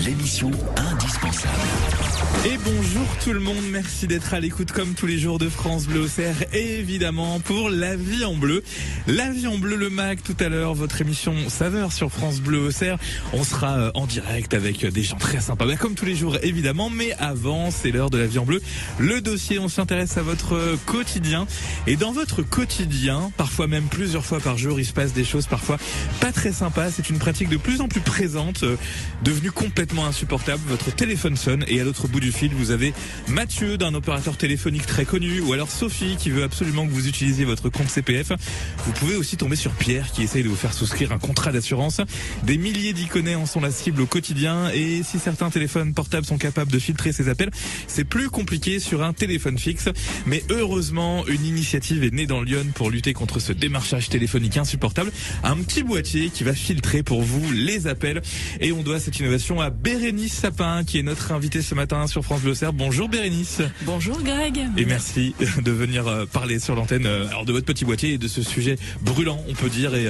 l'émission indispensable. Et bonjour tout le monde, merci d'être à l'écoute comme tous les jours de France Bleu Auxerre, et évidemment pour La Vie en Bleu. La Vie en Bleu, le MAG, tout à l'heure, votre émission Saveur sur France Bleu Auxerre. On sera en direct avec des gens très sympas, comme tous les jours évidemment, mais avant, c'est l'heure de La Vie en Bleu. Le dossier, on s'intéresse à votre quotidien. Et dans votre quotidien, parfois même plusieurs fois par jour, il se passe des choses parfois pas très sympas. C'est une pratique de plus en plus présente, devenue complètement insupportable. Votre téléphone sonne et à l'autre bout du fil, vous avez Mathieu d'un opérateur téléphonique très connu, ou alors Sophie qui veut absolument que vous utilisiez votre compte CPF. Vous pouvez aussi tomber sur Pierre qui essaye de vous faire souscrire un contrat d'assurance. Des milliers d'Iconais en sont la cible au quotidien, et si certains téléphones portables sont capables de filtrer ces appels, c'est plus compliqué sur un téléphone fixe. Mais heureusement, une initiative est née dans Lyon pour lutter contre ce démarchage téléphonique insupportable. Un petit boîtier qui va filtrer pour vous les appels, et on doit cette innovation à Bérénice Sapin qui est notre invitée ce matin sur France Bleu Auxerre. Bonjour Bérénice. Bonjour Greg. Et merci de venir parler sur l'antenne alors de votre petit boîtier et de ce sujet brûlant, on peut dire, et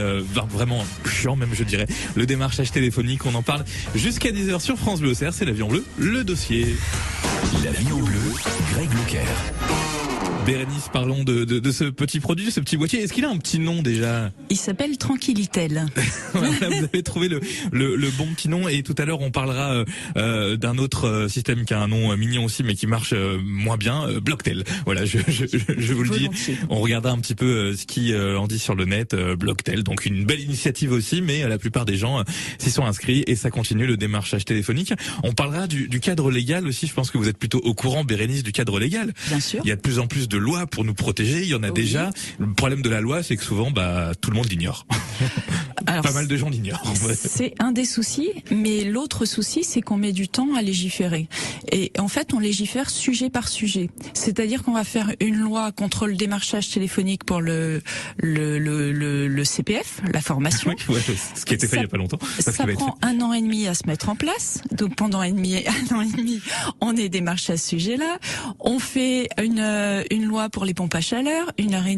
vraiment chiant même, je dirais, le démarchage téléphonique. On en parle jusqu'à 10h sur France Bleu Auxerre. C'est La Vie en Bleu, le dossier. La Vie en Bleu, Greg Leclerc. Bérénice, parlons de ce petit produit, ce petit boîtier. Est-ce qu'il a un petit nom déjà? Il s'appelle Tranquillitel. Voilà, vous avez trouvé le bon petit nom, et tout à l'heure on parlera d'un autre système qui a un nom mignon aussi mais qui marche moins bien, Blocktel. Voilà, je vous le dis. On regardera un petit peu ce qui en dit sur le net, Blocktel. Donc une belle initiative aussi, mais la plupart des gens s'y sont inscrits et ça continue le démarchage téléphonique. On parlera du cadre légal aussi. Je pense que vous êtes plutôt au courant, Bérénice, du cadre légal. Bien sûr. Il y a de plus en plus de lois pour nous protéger, il y en a déjà. Le problème de la loi, c'est que souvent, tout le monde l'ignore. Alors, pas mal de gens l'ignorent. C'est un des soucis, mais l'autre souci, c'est qu'on met du temps à légiférer. Et en fait, on légifère sujet par sujet. C'est-à-dire qu'on va faire une loi contre le démarchage téléphonique pour le CPF, la formation. Oui, ouais, ce qui a été fait il y a pas longtemps. Ça prend 1 an et demi à se mettre en place. Donc pendant un an et demi, on est démarché à ce sujet-là. On fait une loi pour les pompes à chaleur, 1 an et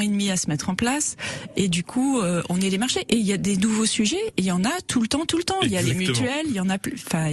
demi à se mettre en place. Et du coup, on est démarché. Et il y a des nouveaux sujets, et il y en a tout le temps. Exactement. Il y a les mutuelles, il y en a plus. Enfin,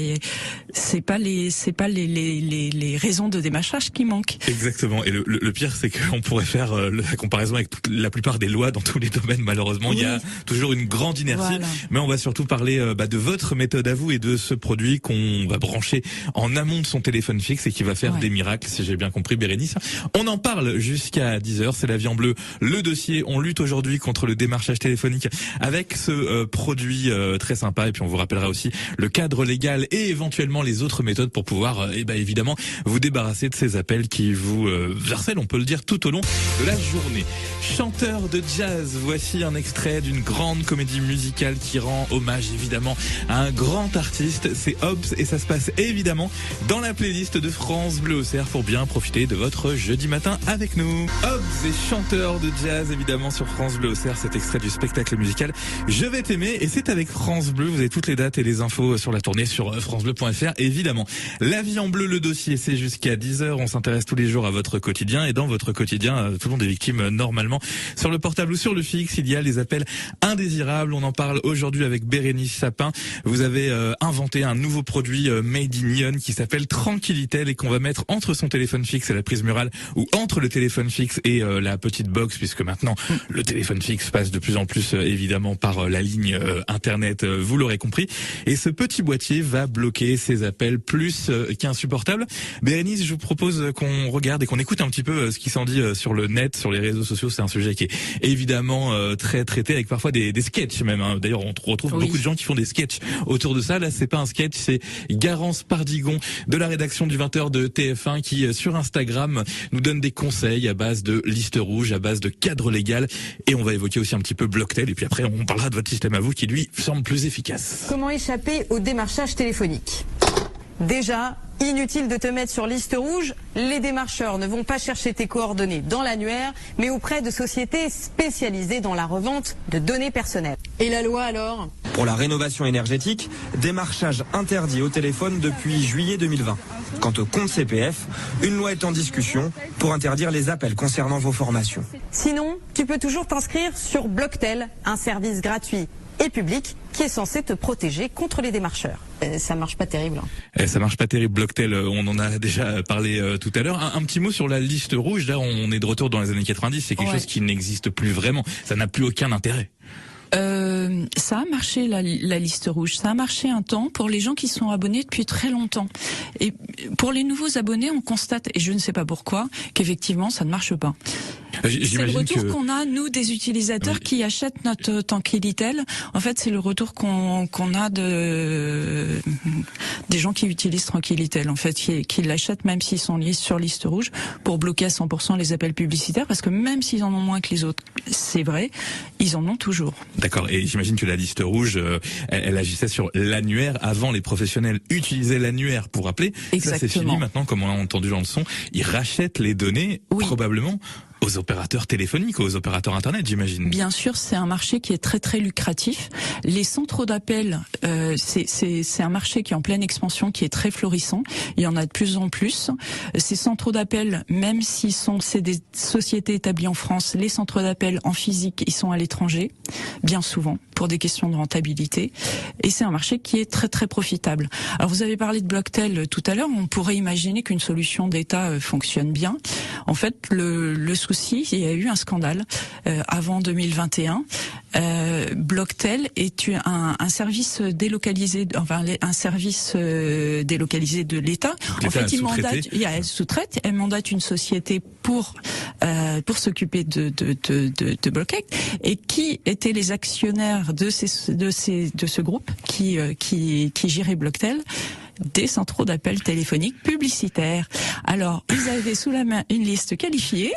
c'est pas les raisons de démarchage qui manquent. Exactement. Et le pire, c'est qu'on pourrait faire la comparaison avec la plupart des lois dans tous les domaines. Malheureusement, oui. Il y a toujours une grande inertie. Voilà. Mais on va surtout parler de votre méthode à vous et de ce produit qu'on va brancher en amont de son téléphone fixe et qui va faire des miracles, si j'ai bien compris, Bérénice. On en parle jusqu'à 10h. C'est La Vie en Bleu, le dossier. On lutte aujourd'hui contre le démarchage téléphonique avec ce produit très sympa. Et puis on vous rappellera aussi le cadre légal et éventuellement les autres méthodes pour pouvoir évidemment vous débarrasser de ces appels qui vous harcèlent, on peut le dire, tout au long de la journée. Chanteur de jazz, voici un extrait d'une grande comédie musicale qui rend hommage évidemment à un grand artiste. C'est Hobbs, et ça se passe évidemment dans la playlist de France Bleu Auxerre pour bien profiter de votre jeudi matin avec nous. Hobbs est chanteur de jazz évidemment sur France Bleu Auxerre. Cet extrait du spectacle musical Je vais t'aimer, et c'est avec France Bleu. Vous avez toutes les dates et les infos sur la tournée sur francebleu.fr évidemment. La Vie en Bleu, le dossier, c'est jusqu'à 10h. On s'intéresse tous les jours à votre quotidien, et dans votre quotidien, tout le monde est victime normalement. Sur le portable ou sur le fixe, il y a les appels indésirables. On en parle aujourd'hui avec Bérénice Sapin. Vous avez inventé un nouveau produit made in Lyon qui s'appelle Tranquillitel, et qu'on va mettre entre son téléphone fixe et la prise murale, ou entre le téléphone fixe et la petite box, puisque maintenant le téléphone fixe passe de plus en plus évidemment par la ligne internet, vous l'aurez compris, et ce petit boîtier va bloquer ces appels plus qu'insupportables. Bérénice, je vous propose qu'on regarde et qu'on écoute un petit peu ce qui s'en dit sur le net, sur les réseaux sociaux. C'est un sujet qui est évidemment très traité, avec parfois des sketchs même, hein. D'ailleurs on retrouve beaucoup de gens qui font des sketchs autour de ça. Là c'est pas un sketch, c'est Garance Pardigon de la rédaction du 20h de TF1 qui sur Instagram nous donne des conseils à base de liste rouge, à base de cadre légal, et on va évoquer aussi un petit peu Blocktel, et puis après on parlera de votre système à vous qui lui semble plus efficace. Comment échapper au démarchage téléphonique? Déjà, inutile de te mettre sur liste rouge, les démarcheurs ne vont pas chercher tes coordonnées dans l'annuaire, mais auprès de sociétés spécialisées dans la revente de données personnelles. Et la loi alors? Pour la rénovation énergétique, démarchage interdit au téléphone depuis juillet 2020. Quant au compte CPF, une loi est en discussion pour interdire les appels concernant vos formations. Sinon, tu peux toujours t'inscrire sur Blocktel, un service gratuit et public qui est censé te protéger contre les démarcheurs. Ça marche pas terrible. Ça marche pas terrible, Blocktel, on en a déjà parlé tout à l'heure. Un petit mot sur la liste rouge, là on est de retour dans les années 90, c'est quelque chose qui n'existe plus vraiment, ça n'a plus aucun intérêt. Ça a marché la liste rouge, ça a marché un temps pour les gens qui sont abonnés depuis très longtemps. Et pour les nouveaux abonnés, on constate, et je ne sais pas pourquoi, qu'effectivement ça ne marche pas. C'est le retour qu'on a, nous, des utilisateurs qui achètent notre Tranquillitel. En fait, c'est le retour qu'on a des gens qui utilisent Tranquillitel, en fait, qui l'achètent même s'ils sont sur liste rouge pour bloquer à 100% les appels publicitaires, parce que même s'ils en ont moins que les autres, c'est vrai, ils en ont toujours. D'accord, et j'imagine que la liste rouge, elle agissait sur l'annuaire. Avant, les professionnels utilisaient l'annuaire pour appeler. Exactement. Ça, c'est fini maintenant, comme on l'a entendu dans le son. Ils rachètent les données, probablement, aux opérateurs téléphoniques, aux opérateurs Internet, j'imagine. Bien sûr, c'est un marché qui est très très lucratif. Les centres d'appel, c'est un marché qui est en pleine expansion, qui est très florissant. Il y en a de plus en plus. Ces centres d'appel, même s'ils c'est des sociétés établies en France, les centres d'appel en physique, ils sont à l'étranger, bien souvent, pour des questions de rentabilité. Et c'est un marché qui est très très profitable. Alors vous avez parlé de Blocktel tout à l'heure. On pourrait imaginer qu'une solution d'État fonctionne bien. En fait, le souci, il y a eu un scandale avant 2021. Blocktel est un service délocalisé, enfin un service délocalisé de l'État. En fait, elle sous-traite, elle mandate une société pour s'occuper de Blocktel. Et qui étaient les actionnaires de ce groupe qui gérait Blocktel? Des centraux d'appel téléphoniques publicitaires. Alors, ils avaient sous la main une liste qualifiée,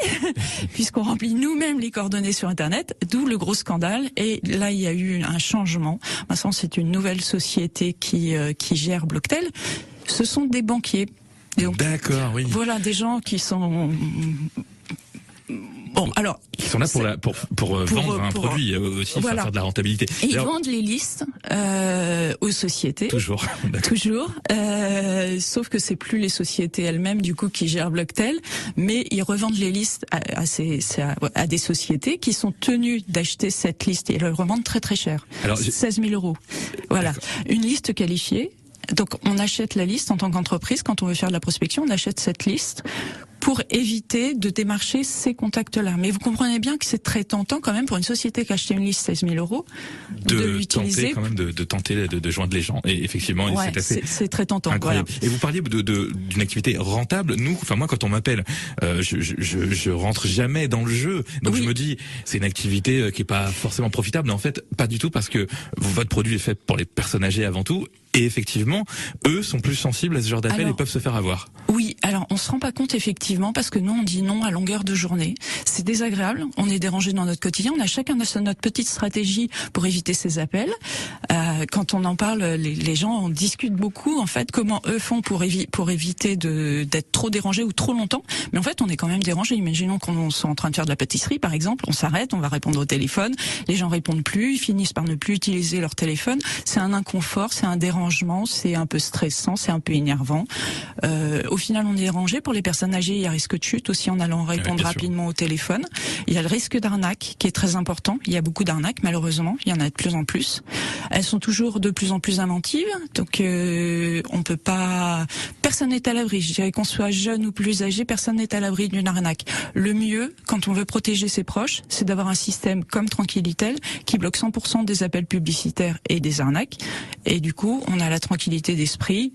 puisqu'on remplit nous-mêmes les coordonnées sur Internet, d'où le gros scandale. Et là, il y a eu un changement. Maintenant, c'est une nouvelle société qui gère Blocktel. Ce sont des banquiers. D'accord, oui. Voilà, des gens qui sont... Bon, alors, ils sont là pour vendre un produit aussi, voilà. Faire de la rentabilité. Et ils vendent les listes aux sociétés. Toujours. Toujours. Sauf que c'est plus les sociétés elles-mêmes du coup qui gèrent Blocktel, mais ils revendent les listes à des sociétés qui sont tenues d'acheter cette liste et ils le revendent très très cher. Alors, 16 000 €. Voilà, une liste qualifiée. Donc on achète la liste en tant qu'entreprise, quand on veut faire de la prospection, on achète cette liste pour éviter de démarcher ces contacts-là. Mais vous comprenez bien que c'est très tentant quand même pour une société qui a acheté une liste 16 000 € de l'utiliser. De tenter de joindre les gens. Et effectivement, c'est très tentant. Incroyable. Voilà. Et vous parliez d'une activité rentable. Moi, quand on m'appelle, je rentre jamais dans le jeu. Donc je me dis, c'est une activité qui est pas forcément profitable. Mais en fait, pas du tout, parce que votre produit est fait pour les personnes âgées avant tout. Et effectivement, eux sont plus sensibles à ce genre d'appel et peuvent se faire avoir. Oui, alors on se rend pas compte effectivement, parce que nous on dit non à longueur de journée. C'est désagréable, on est dérangé dans notre quotidien, on a chacun notre petite stratégie pour éviter ces appels. Quand on en parle, les gens discutent beaucoup en fait comment eux font pour éviter d'être trop dérangés ou trop longtemps. Mais en fait on est quand même dérangé. Imaginons qu'on soit en train de faire de la pâtisserie par exemple, on s'arrête, on va répondre au téléphone, les gens répondent plus, ils finissent par ne plus utiliser leur téléphone. C'est un inconfort, c'est un dérangement, c'est un peu stressant, c'est un peu énervant. Au final, on est dérangé. Pour les personnes âgées, il y a risque de chute aussi en allant répondre rapidement au téléphone. Il y a le risque d'arnaque qui est très important. Il y a beaucoup d'arnaques, malheureusement. Il y en a de plus en plus. Elles sont toujours de plus en plus inventives. Donc, on peut pas... Personne n'est à l'abri. Je dirais qu'on soit jeune ou plus âgé, personne n'est à l'abri d'une arnaque. Le mieux, quand on veut protéger ses proches, c'est d'avoir un système comme Tranquillitel qui bloque 100% des appels publicitaires et des arnaques. Et du coup, on a la tranquillité d'esprit.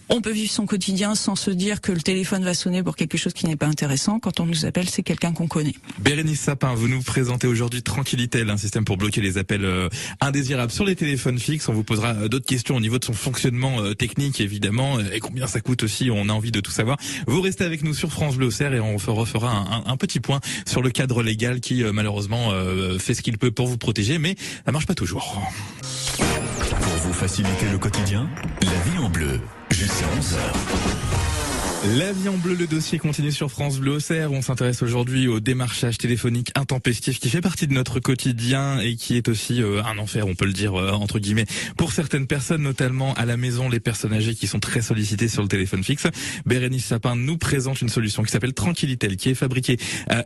On peut vivre son quotidien sans se dire que le téléphone va sonner pour quelque chose qui n'est pas intéressant. Quand on nous appelle, c'est quelqu'un qu'on connaît. Bérénice Sapin, vous nous présentez aujourd'hui Tranquillitel, un système pour bloquer les appels indésirables sur les téléphones fixes. On vous posera d'autres questions au niveau de son fonctionnement technique, évidemment, et combien ça coûte aussi. On a envie de tout savoir. Vous restez avec nous sur France Bleu Auxerre et on refera un petit point sur le cadre légal qui, malheureusement, fait ce qu'il peut pour vous protéger, mais ça marche pas toujours. Pour vous faciliter le quotidien, la vie en bleu, jusqu'à 11h. La vie en bleu, le dossier continue sur France Bleu Auxerre. On s'intéresse aujourd'hui au démarchage téléphonique intempestif qui fait partie de notre quotidien et qui est aussi un enfer, on peut le dire entre guillemets, pour certaines personnes, notamment à la maison, les personnes âgées qui sont très sollicitées sur le téléphone fixe. Bérénice Sapin nous présente une solution qui s'appelle Tranquillitel, qui est fabriquée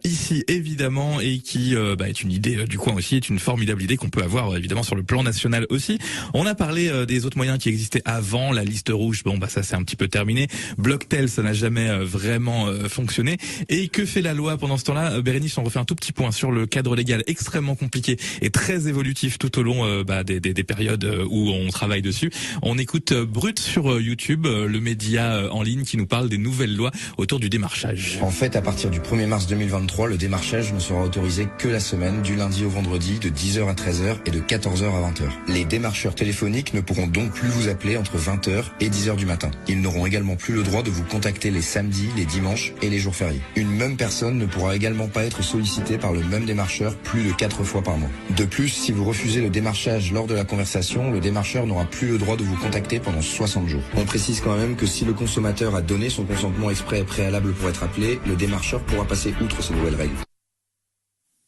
ici évidemment et qui est une idée du coin aussi, est une formidable idée qu'on peut avoir évidemment sur le plan national aussi. On a parlé des autres moyens qui existaient avant, la liste rouge, ça c'est un petit peu terminé. Blocktel, ça n'a jamais vraiment fonctionné. Et que fait la loi pendant ce temps-là? Bérénice, on refait un tout petit point sur le cadre légal extrêmement compliqué et très évolutif tout au long des périodes où on travaille dessus. On écoute Brut sur YouTube, le média en ligne qui nous parle des nouvelles lois autour du démarchage. En fait, à partir du 1er mars 2023, le démarchage ne sera autorisé que la semaine, du lundi au vendredi, de 10h à 13h et de 14h à 20h. Les démarcheurs téléphoniques ne pourront donc plus vous appeler entre 20h et 10h du matin. Ils n'auront également plus le droit de vous contacter les samedis, les dimanches et les jours fériés. Une même personne ne pourra également pas être sollicitée par le même démarcheur plus de 4 fois par mois. De plus, si vous refusez le démarchage lors de la conversation, le démarcheur n'aura plus le droit de vous contacter pendant 60 jours. On précise quand même que si le consommateur a donné son consentement exprès et préalable pour être appelé, le démarcheur pourra passer outre ces nouvelles règles.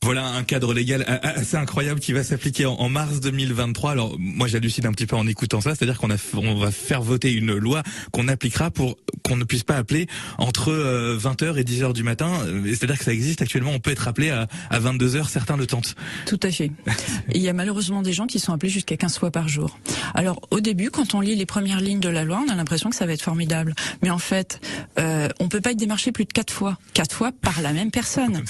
Voilà un cadre légal assez incroyable qui va s'appliquer en mars 2023. Alors moi j'hallucine un petit peu en écoutant ça, c'est-à-dire on va faire voter une loi qu'on appliquera pour qu'on ne puisse pas appeler entre 20h et 10h du matin. C'est-à-dire que ça existe actuellement, on peut être appelé à 22h, certains le tentent. Tout à fait. Et il y a malheureusement des gens qui sont appelés jusqu'à 15 fois par jour. Alors au début, quand on lit les premières lignes de la loi, on a l'impression que ça va être formidable. Mais en fait, on peut pas être démarché plus de 4 fois. 4 fois par la même personne.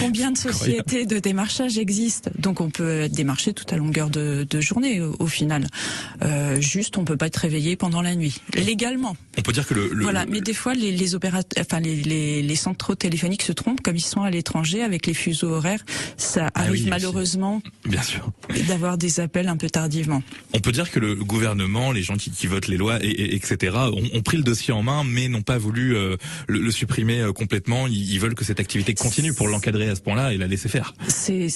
Combien de sociétés de démarchage existe, donc on peut être démarché toute à longueur de journée au final. Juste, on peut pas être réveillé pendant la nuit, légalement. On peut dire que voilà, mais des fois les opérateurs, les centraux téléphoniques se trompent, comme ils sont à l'étranger avec les fuseaux horaires, ça arrive malheureusement. Bien sûr. D'avoir des appels un peu tardivement. On peut dire que le gouvernement, les gens qui votent les lois, etc., ont pris le dossier en main, mais n'ont pas voulu le supprimer complètement. Ils veulent que cette activité continue pour l'encadrer à ce point-là et la laisser faire. C'est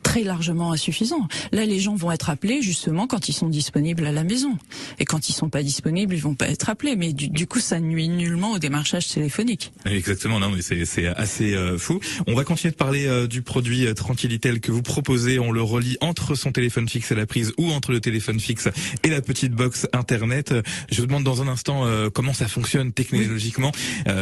très largement insuffisant. Là, les gens vont être appelés justement quand ils sont disponibles à la maison. Et quand ils sont pas disponibles, ils vont pas être appelés. Mais du coup, ça nuit nullement au démarchage téléphonique. Exactement, non, mais c'est assez fou. On va continuer de parler du produit Tranquillitel que vous proposez. On le relie entre son téléphone fixe et la prise ou entre le téléphone fixe et la petite box internet. Je vous demande dans un instant comment ça fonctionne technologiquement,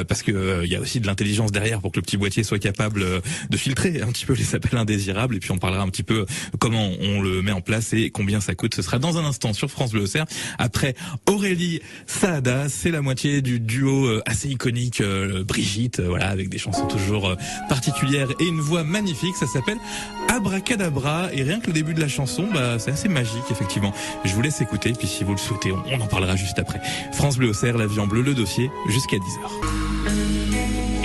parce que il y a aussi de l'intelligence derrière pour que le petit boîtier soit capable de filtrer un petit peu les appels indésirables. Et puis on parlera un petit peu comment on le met en place et combien ça coûte. Ce sera dans un instant sur France Bleu Auxerre. Après Aurélie Saada, c'est la moitié du duo assez iconique Brigitte, voilà, avec des chansons toujours particulières et une voix magnifique. Ça s'appelle Abracadabra et rien que le début de la chanson, c'est assez magique effectivement. Je vous laisse écouter, puis si vous le souhaitez, on en parlera juste après. France Bleu Auxerre, la vie en bleu, le dossier jusqu'à 10h.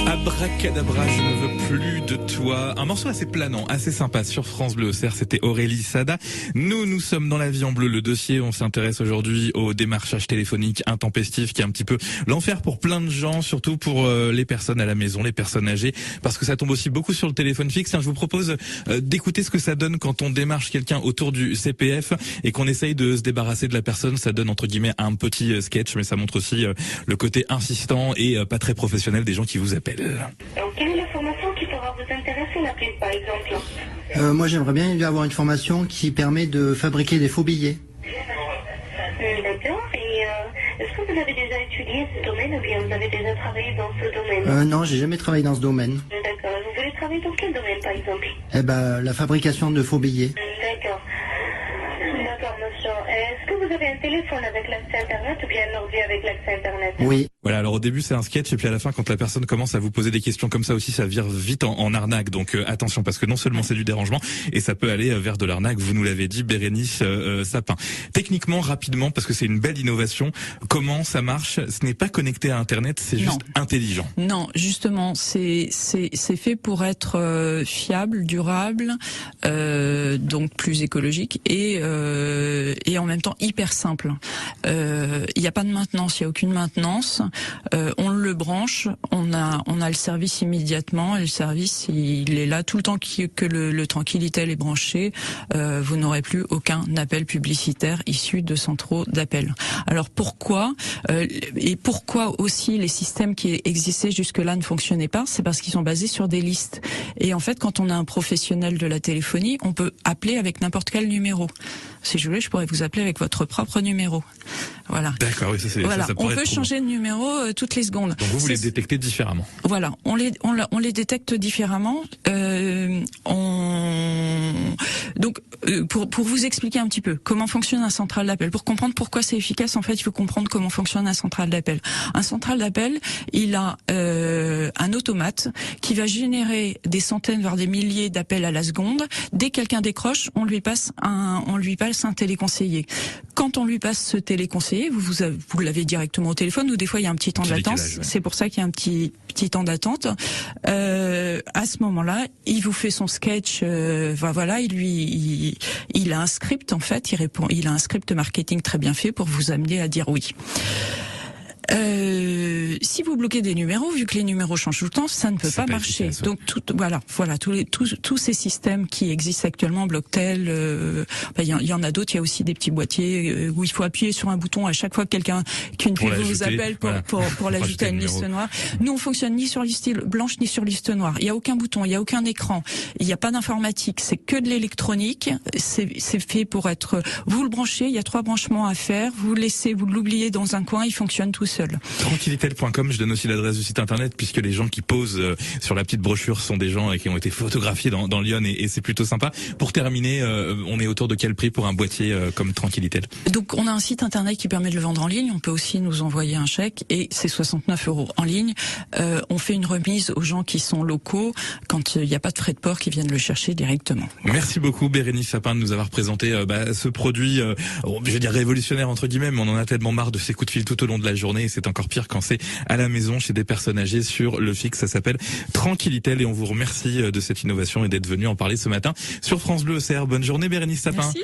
Abracadabra, je ne veux plus de toi. Un morceau assez planant, assez sympa sur France Bleu Auxerre, c'était Aurélie Saada. Nous sommes dans la vie en bleu, le dossier. On s'intéresse aujourd'hui au démarchage téléphonique intempestif qui est un petit peu l'enfer pour plein de gens, surtout pour les personnes à la maison, les personnes âgées, parce que ça tombe aussi beaucoup sur le téléphone fixe. Je vous propose d'écouter ce que ça donne quand on démarche quelqu'un autour du CPF et qu'on essaye de se débarrasser de la personne. Ça donne entre guillemets un petit sketch, mais ça montre aussi le côté insistant et pas très professionnel des gens qui vous appellent. Quelle est l'information qui pourra vous intéresser, la prise, par exemple? Moi, j'aimerais bien avoir une formation qui permet de fabriquer des faux billets. D'accord. Et est-ce que vous avez déjà étudié ce domaine ou bien vous avez déjà travaillé dans ce domaine? Non, j'ai jamais travaillé dans ce domaine. D'accord. Vous voulez travailler dans quel domaine, par exemple? La fabrication de faux billets. D'accord. D'accord, monsieur. Est-ce que vous avez un téléphone avec l'accès Internet ou bien un ordi avec l'accès Internet? Oui. Voilà, alors au début c'est un sketch et puis à la fin quand la personne commence à vous poser des questions comme ça aussi, ça vire vite en arnaque. Donc attention parce que non seulement c'est du dérangement et ça peut aller vers de l'arnaque, vous nous l'avez dit Bérénice Sapin. Techniquement, rapidement, parce que c'est une belle innovation, comment ça marche? Ce n'est pas connecté à Internet, c'est juste intelligent. Non, justement, c'est fait pour être fiable, durable, donc plus écologique et en même temps hyper simple. Il n'y a pas de maintenance, il n'y a aucune maintenance. on le branche, on a le service immédiatement, et le service il est là tout le temps que le Tranquillitel est branché. Vous n'aurez plus aucun appel publicitaire issu de centraux d'appel. Alors pourquoi et pourquoi aussi les systèmes qui existaient jusque-là ne fonctionnaient pas? C'est parce qu'ils sont basés sur des listes. Et en fait, quand on a un professionnel de la téléphonie, on peut appeler avec n'importe quel numéro. Si je voulais, je pourrais vous appeler avec votre propre numéro. Voilà. D'accord, oui, voilà. Ça on peut changer de numéro toutes les secondes. Donc vous les détectez différemment. Voilà, on les détecte différemment. Donc pour vous expliquer un petit peu comment fonctionne un central d'appel, pour comprendre pourquoi c'est efficace, en fait, il faut comprendre comment fonctionne un central d'appel. Un central d'appel, il a un automate qui va générer des centaines voire des milliers d'appels à la seconde. Dès que quelqu'un décroche, on lui passe un téléconseiller. Quand on lui passe ce téléconseiller, vous l'avez directement au téléphone, ou des fois il y a un petit temps de latence. C'est pour ça qu'il y a un petit temps d'attente. À ce moment-là, il vous fait son sketch. Voilà, il a un script en fait. Il a un script marketing très bien fait pour vous amener à dire oui. Si vous bloquez des numéros, vu que les numéros changent tout le temps, ça ne peut pas marcher. Efficace, ouais. Donc voilà, tous ces systèmes qui existent actuellement, Blocktel, il y en a d'autres. Il y a aussi des petits boîtiers où il faut appuyer sur un bouton à chaque fois que qu'une pub vous appelle pour l'ajouter à une liste noire. Nous, on fonctionne ni sur liste blanche ni sur liste noire. Il y a aucun bouton, il y a aucun écran, il n'y a pas d'informatique. C'est que de l'électronique. C'est fait pour être. Vous le branchez. Il y a 3 branchements à faire. Vous l'oubliez dans un coin. Il fonctionne tout seul. Tranquillitel.com, je donne aussi l'adresse du site internet puisque les gens qui posent sur la petite brochure sont des gens qui ont été photographiés dans Lyon et c'est plutôt sympa. Pour terminer, on est autour de quel prix pour un boîtier comme Tranquillitel? Donc on a un site internet qui permet de le vendre en ligne, on peut aussi nous envoyer un chèque et c'est 69 € en ligne. On fait une remise aux gens qui sont locaux quand il n'y a pas de frais de port qui viennent le chercher directement. Merci beaucoup Bérénice Sapin de nous avoir présenté ce produit, je veux dire révolutionnaire entre guillemets, mais on en a tellement marre de ces coups de fil tout au long de la journée et c'est encore pire quand c'est à la maison chez des personnes âgées sur le fixe. Ça s'appelle Tranquillitel et on vous remercie de cette innovation et d'être venu en parler ce matin sur France Bleu Auxerre. Bonne journée Bérénice Sapin. Merci.